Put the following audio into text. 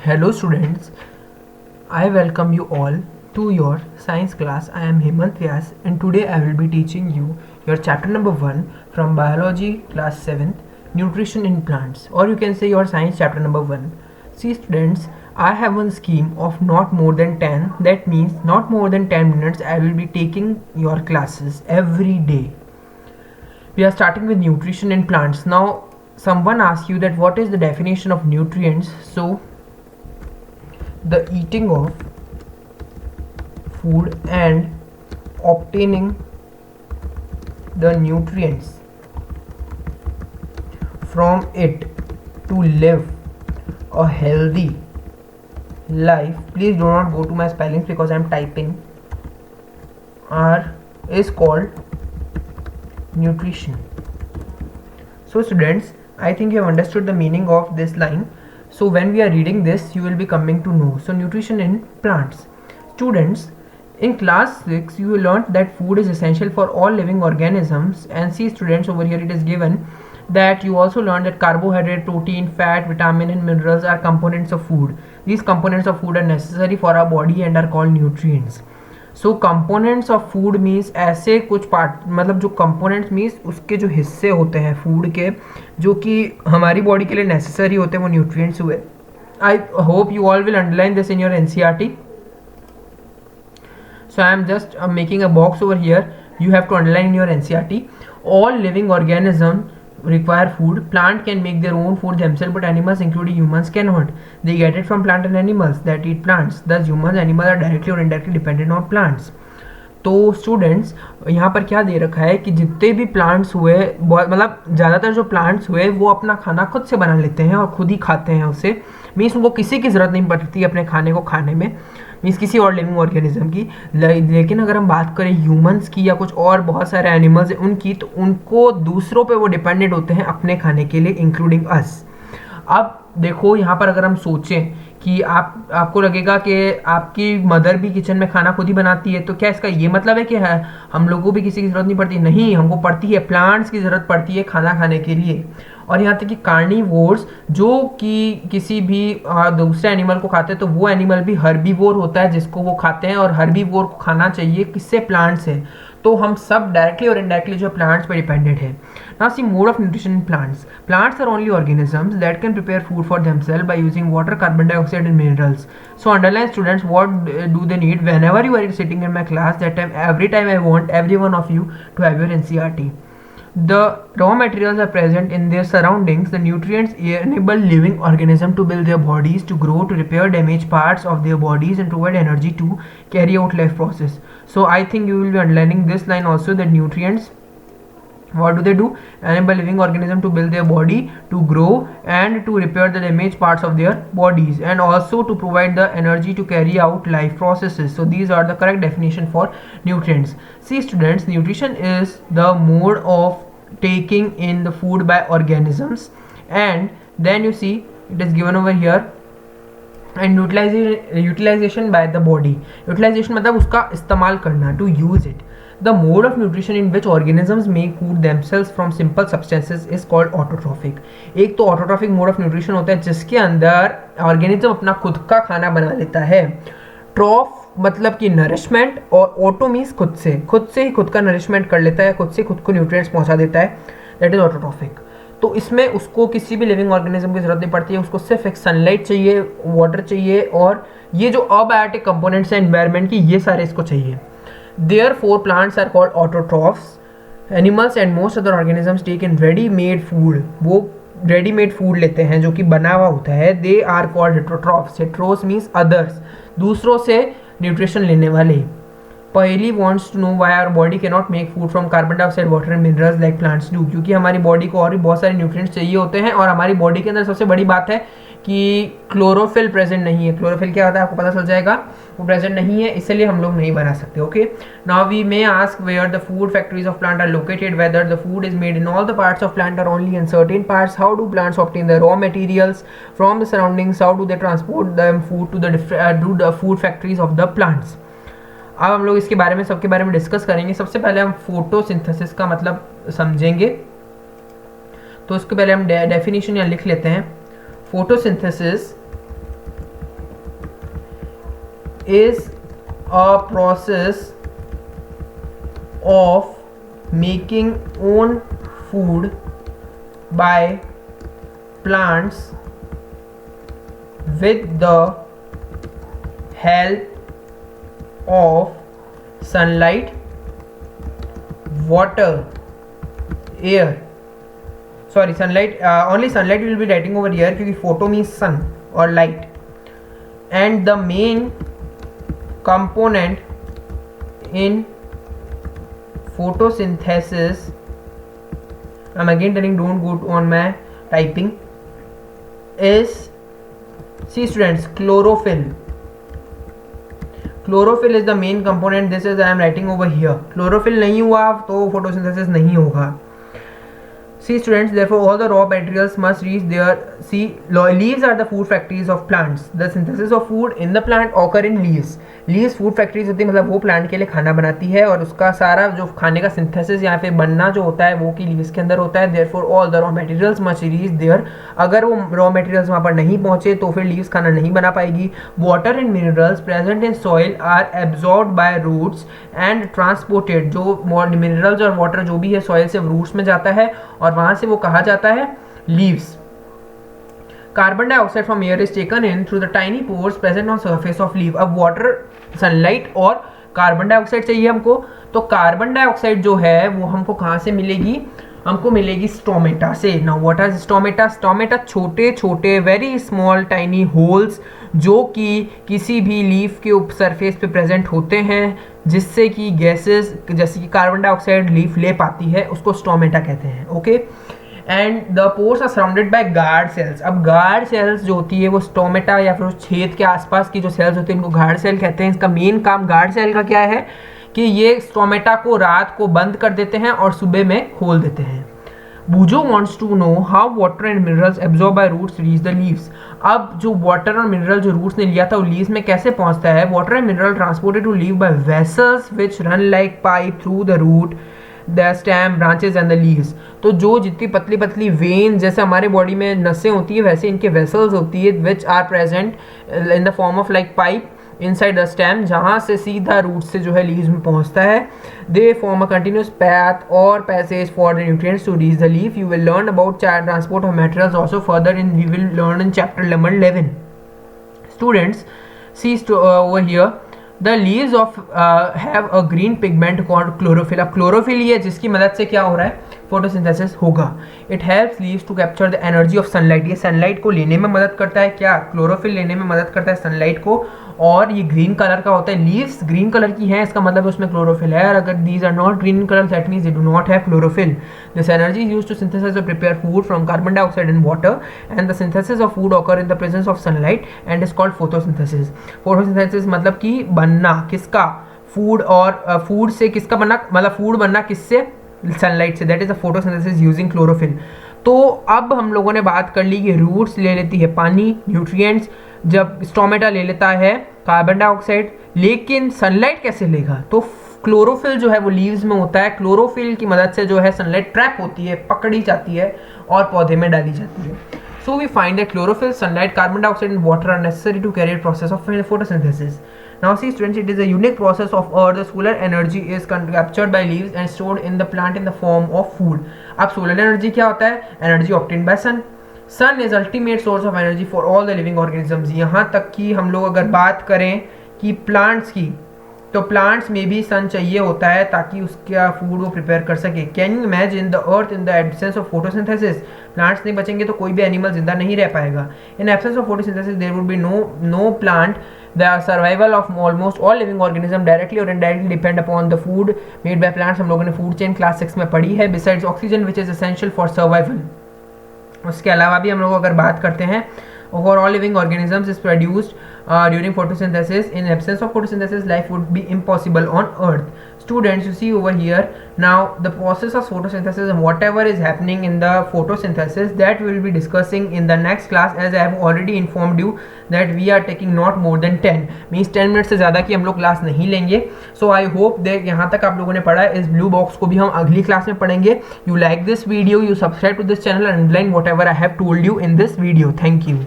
Hello students, I welcome you all to your science class. I am Hemant Vyas and today I will be teaching you your chapter number 1 from biology class 7th, nutrition in plants, or you can say your science chapter number 1. See students, I have one scheme of not more than 10, that means not more than 10 minutes I will be taking your classes every day. We are starting with nutrition in plants. Now someone asks you that what is the definition of nutrients. So the eating of food and obtaining the nutrients from it to live a healthy life. Please do not go to my spellings because I am typing. Is called nutrition. So students, I think you have understood the meaning of this line. So when we are reading this, you will be coming to know. So nutrition in plants. Students, in class 6 you will learn that food is essential for all living organisms, and see students, over here it is given that you also learn that carbohydrate, protein, fat, vitamin and minerals are components of food. These components of food are necessary for our body and are called nutrients. So components of food means ऐसे कुछ part, मतलब जो components means उसके जो हिस्से होते हैं food के जो कि हमारी बॉडी के लिए नेसेसरी होते हैं, वो न्यूट्रिएंट्स हुए. I hope you all will underline this in your NCERT. So I am just making a box over here. You have to underline in your NCERT. All living organisms require food. Plant can make their own food themselves, but animals, including humans, cannot. They get it from plant and animals that eat plants. Thus, humans, animals are directly or indirectly dependent on plants. तो students यहाँ पर क्या दे रखा है कि जितने भी plants हुए, मतलब ज़्यादातर जो प्लांट्स हुए वो अपना खाना खुद से बना लेते हैं और खुद ही खाते हैं उसे. मीन्स उनको किसी की ज़रूरत नहीं पड़ती अपने खाने को खाने में, मीन्स किसी और लिविंग ऑर्गेनिज्म की. लेकिन अगर हम बात करें ह्यूमंस की या कुछ और बहुत सारे एनिमल्स हैं उनकी, तो उनको दूसरों पे वो डिपेंडेंट होते हैं अपने खाने के लिए, इंक्लूडिंग अस. अब देखो यहाँ पर अगर हम सोचें कि आपको लगेगा कि आपकी मदर भी किचन में खाना खुद ही बनाती है, तो क्या इसका ये मतलब है कि हम लोगों को भी किसी की ज़रूरत नहीं पड़ती? नहीं, हमको पड़ती है. प्लांट्स की ज़रूरत पड़ती है खाना खाने के लिए. और यहाँ तक कि कार्निवोर्स जो कि किसी भी दूसरे एनिमल को खाते हैं, तो वो एनिमल भी हर्बीवोर होता है जिसको वो खाते हैं, और हर्बीवोर को खाना चाहिए किससे? प्लांट से. तो हम सब डायरेक्टली और इनडायरेक्टली जो प्लांट्स पे डिपेंडेंट है. Now see mode of nutrition in plants. Plants are only organisms that can prepare food for themself by using water, carbon dioxide and minerals. So underline students what do they need whenever you are sitting in my class. That time every time I want every one of you to have your NCERT. The raw materials are present in their surroundings. The nutrients enable living organisms to build their bodies, to grow, to repair damaged parts of their bodies, and provide energy to carry out life process. So I think you will be underlining this line also, that nutrients, what do? Enable living organism to build their body, to grow, and to repair the damaged parts of their bodies, and also to provide the energy to carry out life processes. So these are the correct definition for nutrients. See students, nutrition is the mode of taking in the food by organisms, and then you see it is given over here, and utilization by the body. Utilization मतलब उसका इस्तेमाल करना, to use it. The mode of nutrition in which organisms make food themselves from simple substances is called autotrophic. एक तो autotrophic mode of nutrition होता है जिसके अंदर ऑर्गेनिज्म अपना खुद का खाना बना लेता है. ट्रॉफ मतलब कि नरिशमेंट, और ऑटो मीन्स खुद से ही खुद का नरिशमेंट कर लेता है, खुद से खुद को न्यूट्रिएंट्स पहुंचा देता है. That is autotrophic. तो इसमें उसको किसी भी लिविंग ऑर्गेनिज्म की जरूरत नहीं पड़ती है, उसको सिर्फ एक सनलाइट चाहिए, वाटर चाहिए, और ये जो अबायोटिक कंपोनेंट्स हैं एनवायरनमेंट की, ये सारे इसको चाहिए. Therefore, plants are called autotrophs. Animals and most other organisms take in ready-made food. वो ready-made food लेते हैं जो कि बना हुआ होता है. They are called heterotrophs. Heteros means others. दूसरों से न्यूट्रिशन लेने वाले. Paheli wants to know why our body cannot make food from carbon dioxide, water and minerals like plants do. क्योंकि हमारी बॉडी को और भी बहुत सारे न्यूट्रिएंट्स चाहिए होते हैं, और हमारी बॉडी के अंदर सबसे बड़ी बात है कि क्लोरोफिल प्रेजेंट नहीं है. क्लोरोफिल क्या होता है आपको पता चल जाएगा, वो प्रेजेंट नहीं है, इसलिए हम लोग नहीं बना सकते. Okay, now we may ask where the food factories of plant are located, whether the food is made in all the parts of plant और only in certain parts, how do plants obtain the raw materials from the surroundings, how do they transport the food to the food factories of the plants. अब हम लोग इसके बारे में, सबके बारे में डिस्कस करेंगे. सबसे पहले हम फोटोसिंथेसिस का मतलब समझेंगे, तो उसके पहले हम डेफिनेशन यहाँ लिख लेते हैं. Photosynthesis is a process of making own food by plants with the help of sunlight, water, air. Sorry, sunlight, only sunlight we will be writing over here because photo means sun or light. And the main component in photosynthesis, I'm again telling don't go on my typing, is, see students, chlorophyll. Chlorophyll is the main component. This is I am writing over here. Chlorophyll नहीं हुआ तो photosynthesis नहीं होगा. See students, therefore all the raw materials must reach their, see, leaves are the food factories of plants. The synthesis of food in the plant occur in leaves. Leaves food factories होती है, मतलब वो plant के लिए खाना बनाती है और उसका सारा जो खाने का सिंथेसिस यहाँ पे बनना जो होता है वो की लीव्स के अंदर होता है. Therefore all the raw materials must reach there. अगर वो रॉ मटेरियल्स वहाँ पर नहीं पहुँचे तो फिर लीव्स खाना नहीं बना पाएगी. Water and minerals present in soil are absorbed by roots and transported. जो मिनरल्स और वाटर जो भी है सॉइल से रूट्स में जाता है और वहाँ से वो कहा जाता है leaves. Carbon dioxide from air is taken in through the tiny pores present on surface of leaf. अब water, sunlight और कार्बन डाइऑक्साइड चाहिए हमको, तो कार्बन डाइऑक्साइड जो है वो हमको कहाँ से मिलेगी? हमको मिलेगी स्टोमेटा से. Now what is stomata? Stomata छोटे छोटे वेरी स्मॉल टाइनी होल्स जो कि किसी भी लीफ के सरफेस पे प्रेजेंट होते हैं जिससे कि गैसेस जैसे कि कार्बन डाइऑक्साइड लीफ ले पाती है, उसको स्टोमेटा कहते हैं. Okay, and the pores are surrounded by guard cells. अब गार्ड सेल्स जो होती है वो स्टोमेटा या फिर उस छेद के आसपास की जो सेल्स होती है इनको गार्ड सेल कहते हैं. इसका मेन काम गार्ड सेल का क्या है कि ये स्टोमेटा को रात को बंद कर देते हैं और सुबह में खोल देते हैं. Boojho wants to know how water and minerals absorb by roots reach the leaves. अब जो वाटर और मिनरल जो रूट्स ने लिया था वो लीव्स में कैसे पहुंचता है? Water and mineral transported to leave by vessels which run like pipe through the root, the stem, branches and the leaves. तो जो जितनी पतली पतली वेन जैसे हमारे बॉडी में नसें होती है वैसे इनके वेसल्स होती है which are present in the form of like pipe inside the stem, जहाँ से सीधा रूट से जो है लीव्स में पहुँचता है. They form a continuous path और passage for the nutrients to reach the leaf. You will learn about transport of materials also further in we will learn in chapter number 11. Students, see over here The leaves of have a green pigment called chlorophyll. अब chlorophyll ही है जिसकी मदद से क्या हो रहा है? Photosynthesis होगा. It helps leaves to capture the energy of sunlight. ये सनलाइट को लेने में मदद करता है. क्या? क्लोरोफिल लेने में मदद करता है सनलाइट को. और ये ग्रीन कलर का होता है. लीव्स ग्रीन कलर की हैं, इसका मतलब उसमें क्लोरोफिल है. और अगर these are not green colour that means they do not have chlorophyll. This energy is used to synthesize और prepare food from carbon dioxide and water, and the synthesis of food occur in the presence of sunlight and is called photosynthesis. Photosynthesis मतलब कि बनना किसका? Food. और food से किसका बनना? मतलब फूड बनना किससे? सनलाइट से. That is a photosynthesis using chlorophyll. तो अब हम लोगों ने बात कर ली कि रूट्स ले लेती है पानी, न्यूट्रिएंट्स, जब स्टोमेटा ले लेता है कार्बन डाइऑक्साइड, लेकिन सनलाइट कैसे लेगा? तो क्लोरोफिल जो है वो लीव्स में होता है. क्लोरोफिल की मदद से जो है सनलाइट ट्रैप होती है, पकड़ी जाती है और पौधे में डाली जाती है. So we find that chlorophyll, sunlight, carbon dioxide and water are necessary to carry process of photosynthesis. Now see students, it is a unique process of earth. The solar energy is captured by leaves and stored in the plant in the form of food. अब solar energy क्या होता है? Energy obtained by sun. Sun is ultimate source of energy for all the living organisms. यहाँ तक कि हम लोग अगर बात करें कि प्लांट्स की, तो प्लांट्स में भी सन चाहिए होता है ताकि उसका फूड वो प्रिपेयर कर सके. Can you imagine the earth in the absence of photosynthesis? Plants नहीं बचेंगे तो कोई भी एनिमल जिंदा नहीं रह पाएगा. In absence of photosynthesis there would be no plant. The survival of almost all living organisms directly or indirectly depend upon the food made by plants. हम लोगों ने फूड चेन क्लास 6 में पढ़ी है. Besides oxygen which is essential for survival. उसके अलावा भी हम लोग अगर बात करते हैं for all living organisms is produced during photosynthesis. In absence of photosynthesis, life would be impossible on earth. Students, you see over here now the process of photosynthesis and whatever is happening in the photosynthesis that we will be discussing in the next class, as I have already informed you that we are taking not more than 10 means 10 minute से ज़्यादा की हम लोग class नहीं लेंगे. So I hope that यहाँ तक आप लोगों ने पढ़ा है. इस ब्लू बॉक्स को भी हम अगली क्लास में पढ़ेंगे. You like this video, you subscribe to this channel and underline whatever I have told you in this video. Thank you.